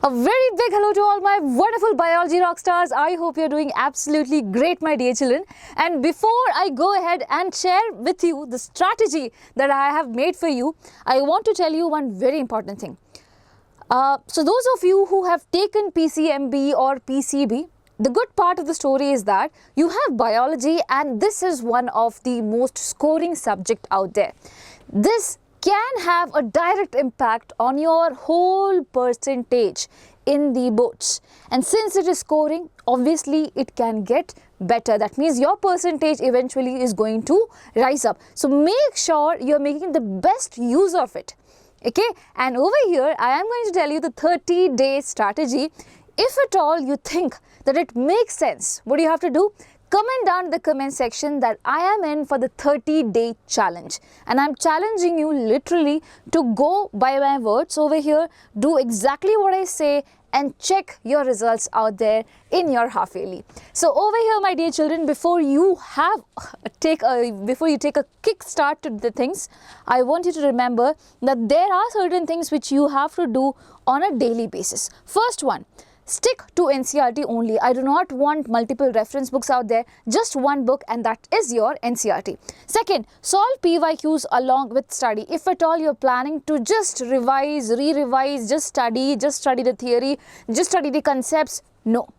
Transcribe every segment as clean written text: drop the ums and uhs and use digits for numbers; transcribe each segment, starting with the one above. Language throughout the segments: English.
A very big hello to all my wonderful biology rock stars. I hope you're doing absolutely great, my dear children. And before I go ahead and share with you the strategy that I have made for you, I want to tell you one very important thing. So those of you who have taken PCMB or PCB, the good part of the story is that you have biology, and this is one of the most scoring subject out there. This can have a direct impact on your whole percentage in the boards, and since it is scoring, obviously it can get better. That means your percentage eventually is going to rise up. So make sure you're making the best use of it. Okay, and over here I am going to tell you the 30-day strategy. If at all you think that it makes sense, what do you have to do? Comment down in the comment section that I am in for the 30-day challenge, and I'm challenging you literally to go by my words over here, do exactly what I say, and check your results out there in your half yearly. So over here, my dear children, before you take a kick start to the things, I want you to remember that there are certain things which you have to do on a daily basis. First one, stick to NCERT only. I do not want multiple reference books out there, just one book, and that is your NCERT. Second, solve PYQs along with study. If at all you're planning to just revise, re-revise, just study the theory, just study the concepts, no.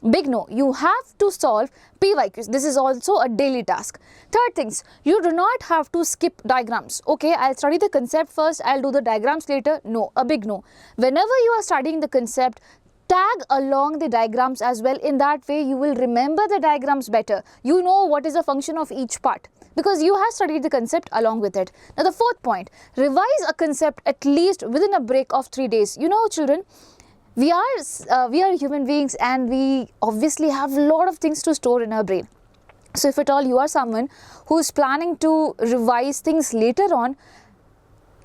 Big no. You have to solve PYQs. This is also a daily task. Third things, you do not have to skip diagrams. Okay, I'll study the concept first, I'll do the diagrams later. No, a big no. Whenever you are studying the concept, tag along the diagrams as well. In that way, you will remember the diagrams better. You know what is the function of each part because you have studied the concept along with it. Now, the fourth point, revise a concept at least within a break of 3 days. You know, children, we are human beings, and we obviously have a lot of things to store in our brain. So, if at all you are someone who is planning to revise things later on,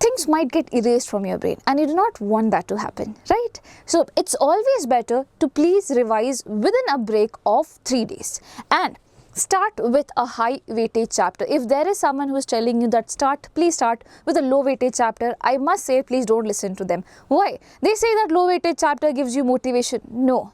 things might get erased from your brain, and you do not want that to happen, right? So it's always better to please revise within a break of 3 days and start with a high weightage chapter. If there is someone who is telling you that please start with a low weightage chapter, I must say please don't listen to them. Why? They say that low weightage chapter gives you motivation. No.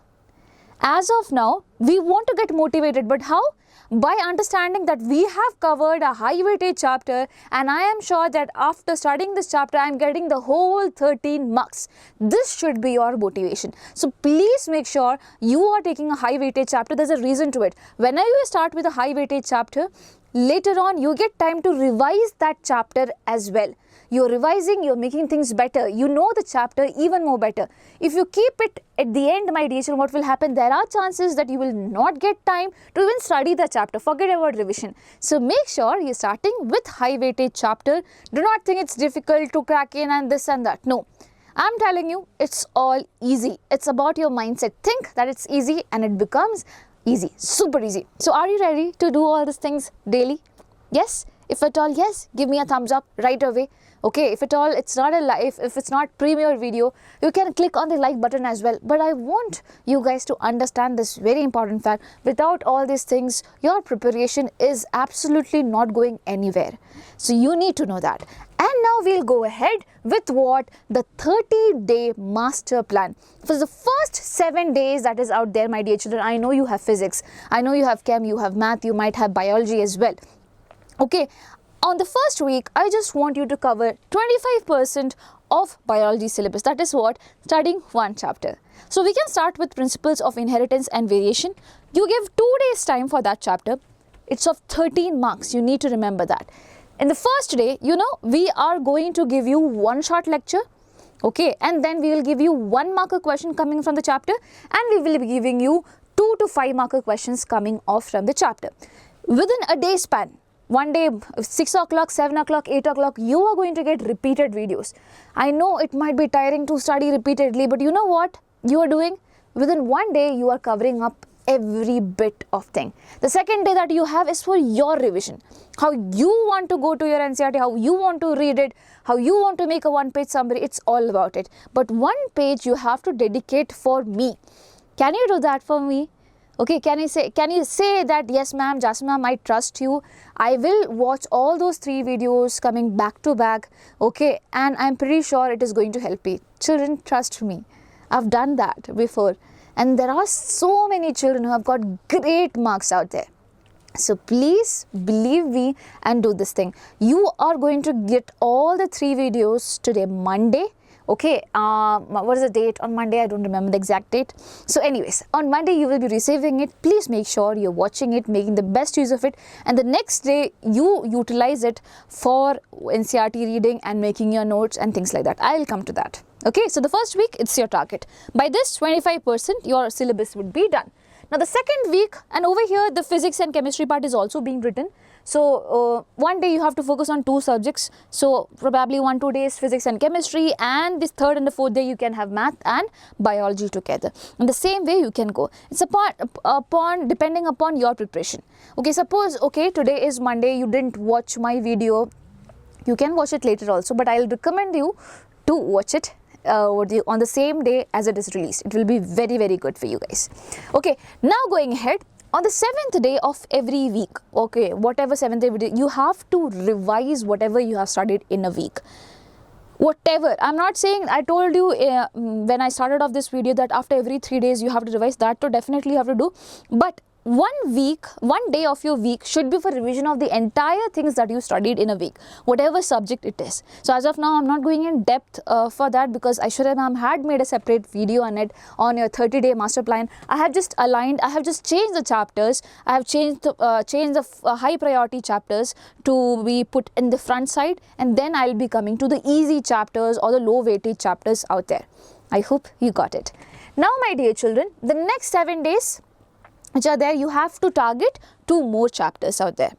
As of now, we want to get motivated, but how? By understanding that we have covered a high weightage chapter, and I am sure that after studying this chapter, I am getting the whole 13 marks. This should be your motivation. So please make sure you are taking a high weightage chapter. There's a reason to it. Whenever you start with a high weightage chapter, later on you get time to revise that chapter as well. You're revising, you're making things better. You know the chapter even more better. If you keep it at the end, my dear children, what will happen? There are chances that you will not get time to even study the chapter. Forget about revision. So make sure you're starting with high weightage chapter. Do not think it's difficult to crack in and this and that. No. I'm telling you, it's all easy. It's about your mindset. Think that it's easy and it becomes easy. Super easy. So are you ready to do all these things daily? Yes? If at all, yes, give me a thumbs up right away. Okay, if at all it's not a live, if it's not premiere video, you can click on the like button as well. But I want you guys to understand this very important fact. Without all these things, your preparation is absolutely not going anywhere. So you need to know that. And now we'll go ahead with what? The 30-day master plan. For the first 7 days that is out there, my dear children, I know you have physics, I know you have chem, you have math, you might have biology as well. Okay, on the first week, I just want you to cover 25% of biology syllabus. That is what? Studying one chapter. So we can start with principles of inheritance and variation. You give 2 days time for that chapter. It's of 13 marks. You need to remember that. In the first day, you know, we are going to give you one short lecture. Okay, and then we will give you 1 marker question coming from the chapter, and we will be giving you 2 to 5 marker questions coming off from the chapter. Within a day span, one day, 6 o'clock, 7 o'clock, 8 o'clock, you are going to get repeated videos. I know it might be tiring to study repeatedly, but you know what you are doing? Within 1 day, you are covering up every bit of thing. The second day that you have is for your revision. How you want to go to your NCERT, how you want to read it, how you want to make a 1-page summary, it's all about it. But 1 page you have to dedicate for me. Can you do that for me? Okay, can you say that, yes ma'am, Jasmine ma'am, I trust you. I will watch all those 3 videos coming back to back. Okay, and I'm pretty sure it is going to help you. Children, trust me. I've done that before. And there are so many children who have got great marks out there. So please believe me and do this thing. You are going to get all the 3 videos today, Monday. Okay, what is the date on Monday? I don't remember the exact date. So anyways, on Monday you will be receiving it. Please make sure you're watching it, making the best use of it, and the next day you utilize it for NCERT reading and making your notes and things like that. I'll come to that. Okay, so the first week, it's your target. By this, 25% your syllabus would be done. Now the second week, and over here the physics and chemistry part is also being written. So one day you have to focus on 2 subjects. So probably 1-2 days physics and chemistry, and this 3rd and the 4th day you can have math and biology together. In the same way you can go. It's depending upon your preparation. Okay, suppose today is Monday, you didn't watch my video. You can watch it later also, but I'll recommend you to watch it on the same day as it is released. It will be very, very good for you guys. Okay, now going ahead, on the 7th day of every week, okay, whatever 7th day, you have to revise whatever you have studied in a week. Whatever, I'm not saying, I told you when I started off this video that after every 3 days you have to revise. That to definitely you have to do, but one day of your week should be for revision of the entire things that you studied in a week, whatever subject it is. So as of now, I'm not going in depth for that, because Aishwarya ma'am had made a separate video on it, on your 30-day master plan. I have just changed the chapters. I have changed the high priority chapters to be put in the front side, and then I'll be coming to the easy chapters or the low weightage chapters out there. I hope you got it. Now my dear children, the next 7 days which are there, you have to target 2 more chapters out there.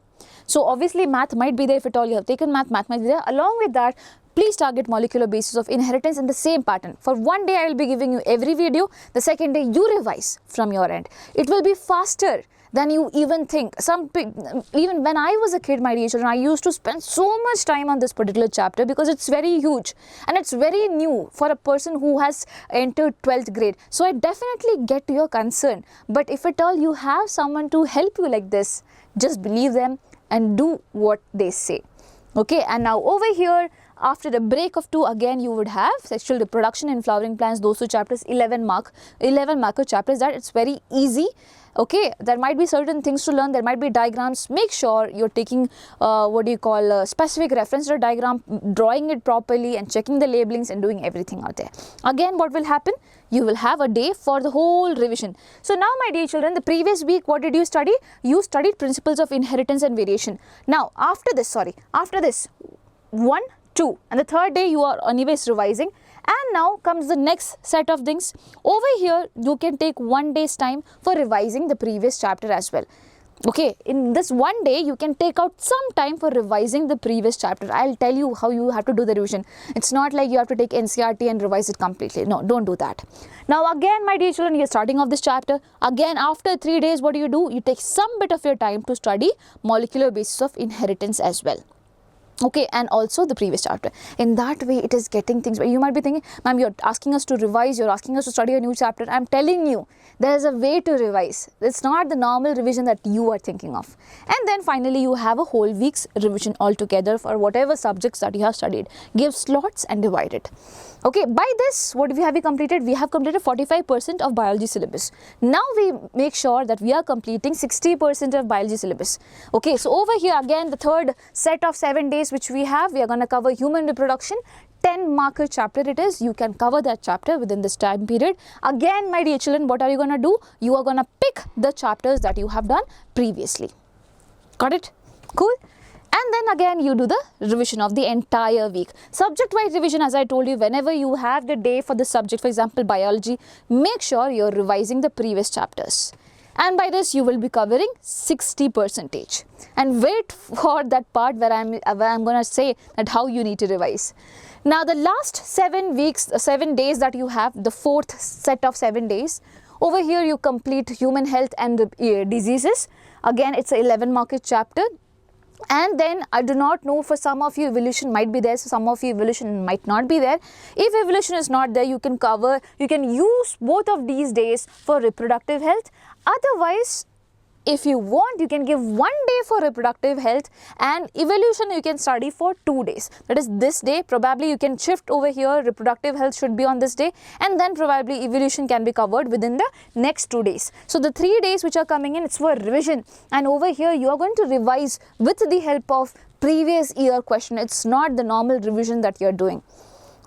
So obviously math might be there. If at all you have taken math might be there. Along with that, please target molecular basis of inheritance in the same pattern. For one day I will be giving you every video. The second day you revise from your end. It will be faster than you even think. Even when I was a kid, my dear children, I used to spend so much time on this particular chapter because it's very huge and it's very new for a person who has entered 12th grade. So I definitely get your concern. But if at all you have someone to help you like this, just believe them and do what they say. Okay, and now over here, after a break of 2, again you would have sexual reproduction in flowering plants. Those 2 chapters, 11 marker chapters. That it's very easy. Okay, there might be certain things to learn. There might be diagrams. Make sure you're taking specific reference to the diagram, drawing it properly and checking the labelings and doing everything out there. Again, what will happen? You will have a day for the whole revision. So now my dear children, the previous week, what did you study? You studied principles of inheritance and variation. Now after this 1, 2, and the 3rd day you are anyways revising. And now comes the next set of things. Over here, you can take 1 day's time for revising the previous chapter as well. Okay, in this 1 day, you can take out some time for revising the previous chapter. I'll tell you how you have to do the revision. It's not like you have to take NCERT and revise it completely. No, don't do that. Now again, my dear children, you're starting off this chapter. Again, after 3 days, what do? You take some bit of your time to study molecular basis of inheritance as well. Okay, and also the previous chapter. In that way, it is getting things. You might be thinking, ma'am, you're asking us to revise, you're asking us to study a new chapter. I'm telling you, there is a way to revise. It's not the normal revision that you are thinking of. And then finally, you have a whole week's revision altogether for whatever subjects that you have studied. Give slots and divide it. Okay, by this, what have we completed? We have completed 45% of biology syllabus. Now we make sure that we are completing 60% of biology syllabus. Okay, so over here again, the 3rd set of 7 days which we are going to cover human reproduction. 10 marker chapter it is. You can cover that chapter within this time period. Again, my dear children, what are you going to do? You are going to pick the chapters that you have done previously. Got it? Cool. And then again you do the revision of the entire week. Subject-wise revision, as I told you, whenever you have the day for the subject, for example biology, make sure you're revising the previous chapters. And by this you will be covering 60%. And wait for that part where I'm going to say that how you need to revise. Now the last 7 days that you have, the 4th set of 7 days, over here you complete human health and diseases. Again, it's an 11 marker chapter. And then I do not know, for some of you evolution might be there, so some of you evolution might not be there. If evolution is not there, you can use both of these days for reproductive health. Otherwise, if you want, you can give 1 day for reproductive health, and evolution you can study for 2 days. That is this day, probably you can shift over here, reproductive health should be on this day, and then probably evolution can be covered within the next 2 days. So the 3 days which are coming in, it's for revision, and over here you are going to revise with the help of previous year question. It's not the normal revision that you're doing.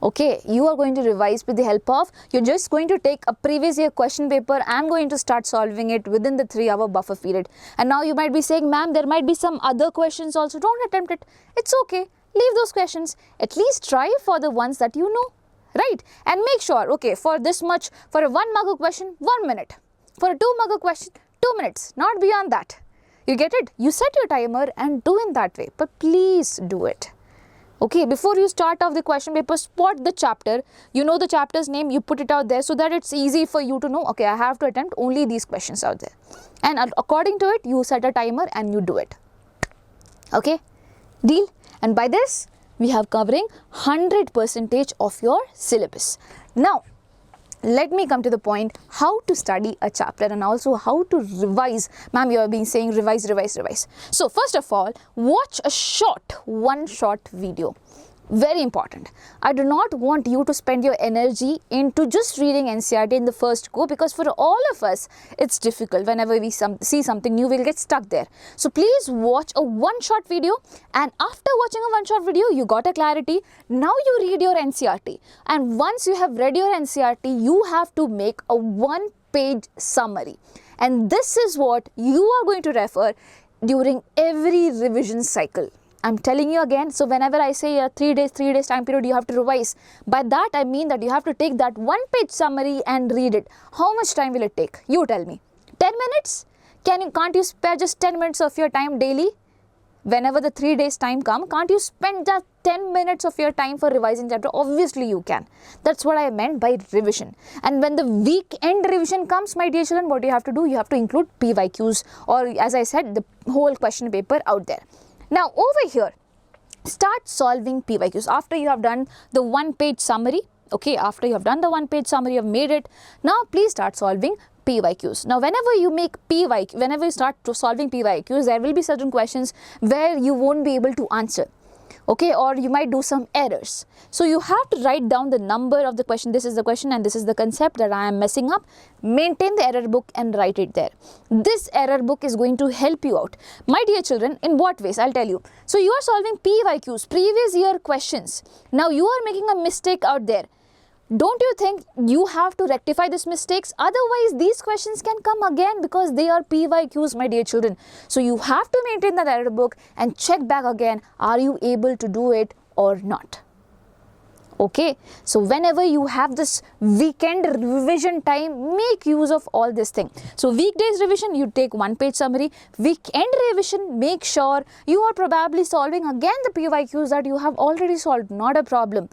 Okay, you are going to revise with the help of, you're just going to take a previous year question paper and going to start solving it within the 3-hour buffer period. And now you might be saying, ma'am, there might be some other questions also. Don't attempt it. It's okay. Leave those questions. At least try for the ones that you know, right? And make sure, okay, for this much, for a 1-marker question, 1 minute. For a 2-marker question, 2 minutes, not beyond that. You get it? You set your timer and do in that way, but please do it. Okay, before you start off the question paper, spot the chapter. You know the chapter's name, you put it out there so that it's easy for you to know, okay, I have to attempt only these questions out there. And according to it, you set a timer and you do it. Okay, deal? And by this, we have covering 100% of your syllabus. Now, let me come to the point how to study a chapter and also how to revise. Ma'am, you have been saying revise. So first of all, watch a one short video. Very important. I do not want you to spend your energy into just reading NCERT in the first go, because for all of us, it's difficult. Whenever we see something new, we'll get stuck there. So please watch a one short video, and after watching a one short video, you got a clarity. Now you read your NCERT, and once you have read your NCERT, you have to make a 1-page summary. And this is what you are going to refer during every revision cycle. I'm telling you again, so whenever I say a 3 days time period, you have to revise. By that, I mean that you have to take that 1-page summary and read it. How much time will it take? You tell me. 10 minutes? Can't you spare just 10 minutes of your time daily? Whenever the 3 days time come, can't you spend just 10 minutes of your time for revising chapter? Obviously you can. That's what I meant by revision. And when the weekend revision comes, my dear children, what you have to do? You have to include PYQs, or as I said, the whole question paper out there. Now over here, start solving PYQs after you have done the 1-page summary. Okay, after you have done the 1-page summary, you have made it. Now please start solving PYQs. Now whenever you start solving PYQs, there will be certain questions where you won't be able to answer. Okay, or you might do some errors. So you have to write down the number of the question. This is the question and this is the concept that I am messing up. Maintain the error book and write it there. This error book is going to help you out. My dear children, in what ways? I'll tell you. So you are solving PYQs, previous year questions. Now you are making a mistake out there. Don't you think you have to rectify these mistakes? Otherwise, these questions can come again because they are PYQs, my dear children. So you have to maintain that error book and check back again, are you able to do it or not? Okay, so whenever you have this weekend revision time, make use of all this thing. So weekdays revision, you take 1-page summary. Weekend revision, make sure you are probably solving again the PYQs that you have already solved, not a problem.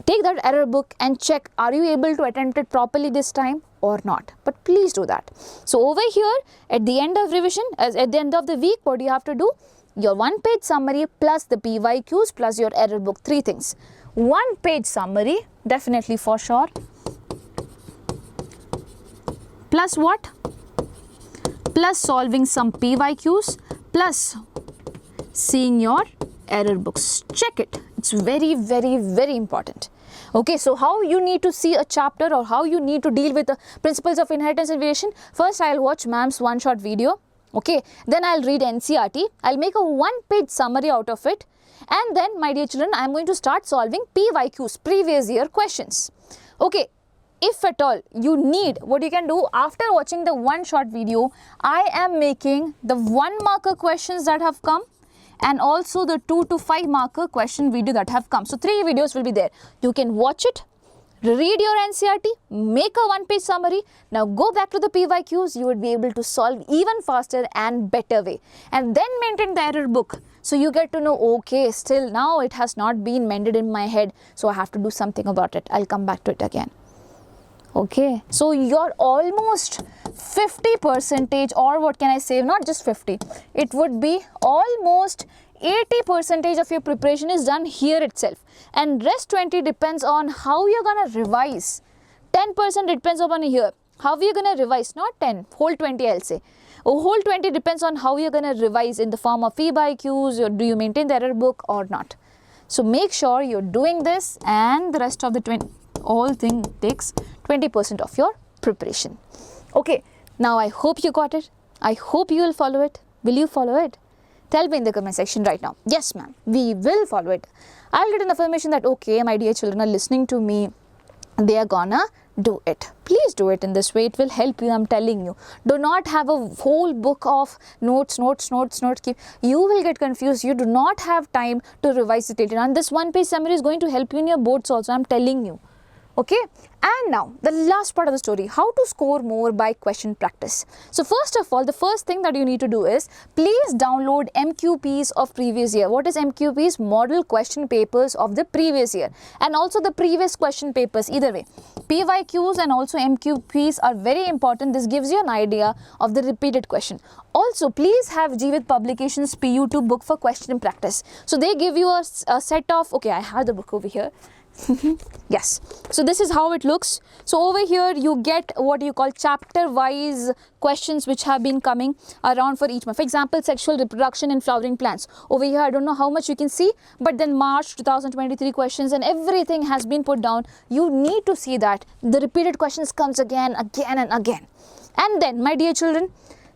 Take that error book and check, are you able to attempt it properly this time or not? But please do that. So over here, at the end of revision, at the end of the week, what do you have to do? Your 1-page summary plus the PYQs plus your error book, 3 things. 1-page summary, definitely for sure. Plus what? Plus solving some PYQs plus seeing your error books. Check it. It's very, very, very important. Okay, so how you need to see a chapter or how you need to deal with the principles of inheritance and variation. First, I'll watch ma'am's one-shot video. Okay, then I'll read NCERT. I'll make a 1-page summary out of it. And then, my dear children, I'm going to start solving PYQs, previous year questions. Okay, if at all you need, what you can do after watching the one-shot video, I am making the 1-marker questions that have come, and also the 2 to 5 marker question video that have come. So 3 videos will be there. You can watch it, read your NCERT, make a 1-page summary. Now go back to the PYQs, you would be able to solve even faster and better way. And then maintain the error book. So you get to know, okay, still now it has not been mended in my head, so I have to do something about it. I'll come back to it again. Okay, so you're almost 50%, or what can I say, not just 50, it would be almost 80% of your preparation is done here itself, and rest 20 depends on how you're gonna revise. 10% depends upon here, how you're gonna revise, not 10, whole 20 I'll say. A whole 20 depends on how you're going to revise in the form of fee-by-Qs, or do you maintain the error book or not. So make sure you're doing this, and the rest of the 20, all thing takes 20% of your preparation. Okay, now I hope you got it. I hope you will follow it. Will you follow it? Tell me in the comment section right now. Yes, ma'am, we will follow it. I'll get an affirmation that, okay, my dear children are listening to me. They are gonna do it. Please do it in this way. It will help you, I'm telling you. Do not have a whole book of notes. You will get confused. You do not have time to revise it later. And this one-page summary is going to help you in your boards also, I'm telling you. Okay, and now the last part of the story, how to score more by question practice. So first of all, the first thing that you need to do is, please download MQPs of previous year. What is MQPs? Model question papers of the previous year, and also the previous question papers. Either way, PYQs and also MQPs are very important. This gives you an idea of the repeated question. Also, please have Jeevit Publications PU2 book for question practice. So they give you a set of, okay, I have the book over here. Yes, so this is how it looks. So over here you get what you call chapter wise questions which have been coming around for each month. For example, sexual reproduction in flowering plants. Over here I don't know how much you can see, but then March 2023 questions and everything has been put down. You need to see that the repeated questions comes again and again. And then, my dear children,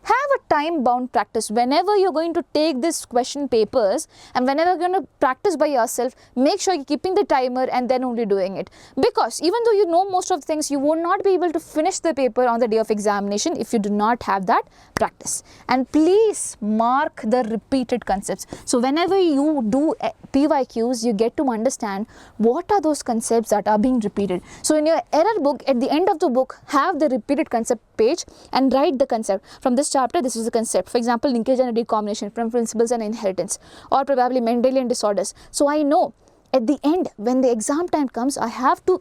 have a time bound practice. Whenever you're going to take this question papers and whenever you're going to practice by yourself, make sure you're keeping the timer and then only doing it. Because even though you know most of the things, you will not be able to finish the paper on the day of examination if you do not have that practice. And please mark the repeated concepts. So whenever you do PYQs, you get to understand what are those concepts that are being repeated. So in your error book, at the end of the book, have the repeated concept page and write the concept. From this chapter, this is the concept. For example, linkage and recombination from principles and inheritance, or probably Mendelian disorders. So I know at the end, when the exam time comes, I have to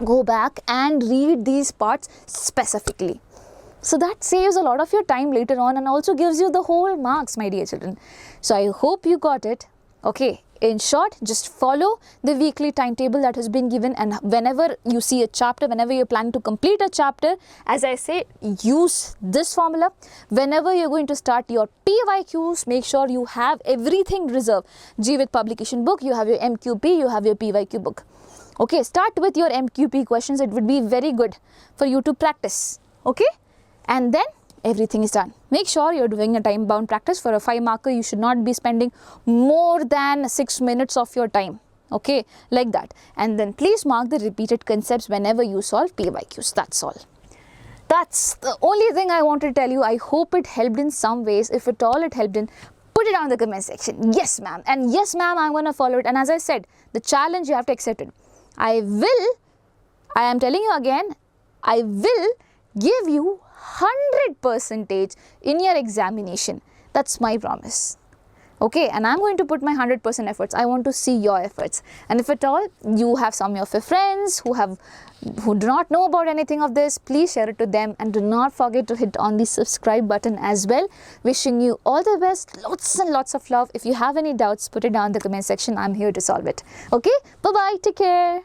go back and read these parts specifically. So that saves a lot of your time later on and also gives you the whole marks, my dear children. So I hope you got it. Okay. In short, just follow the weekly timetable that has been given, and whenever you see a chapter, whenever you're planning to complete a chapter, as I say, use this formula. Whenever you're going to start your PYQs, make sure you have everything reserved. Jeevit publication book, you have your MQP, you have your PYQ book. Okay, start with your MQP questions. It would be very good for you to practice. Okay, and then everything is done. Make sure you're doing a time bound practice. For a 5 marker, you should not be spending more than 6 minutes of your time. Okay, like that. And then please mark the repeated concepts whenever you solve PYQs. That's all. That's the only thing I want to tell you. I hope it helped in some ways. If at all it helped in, put it down in the comment section. Yes, ma'am. And yes, ma'am, I'm going to follow it. And as I said, the challenge you have to accept it. I am telling you again, I will give you 100% in your examination. That's my promise. Okay, and I'm going to put my 100% efforts. I want to see your efforts. And if at all you have some of your friends who do not know about anything of this, please share it to them, and do not forget to hit on the subscribe button as well. Wishing you all the best, lots and lots of love. If you have any doubts, put it down in the comment section. I'm here to solve it. Okay, bye bye, take care.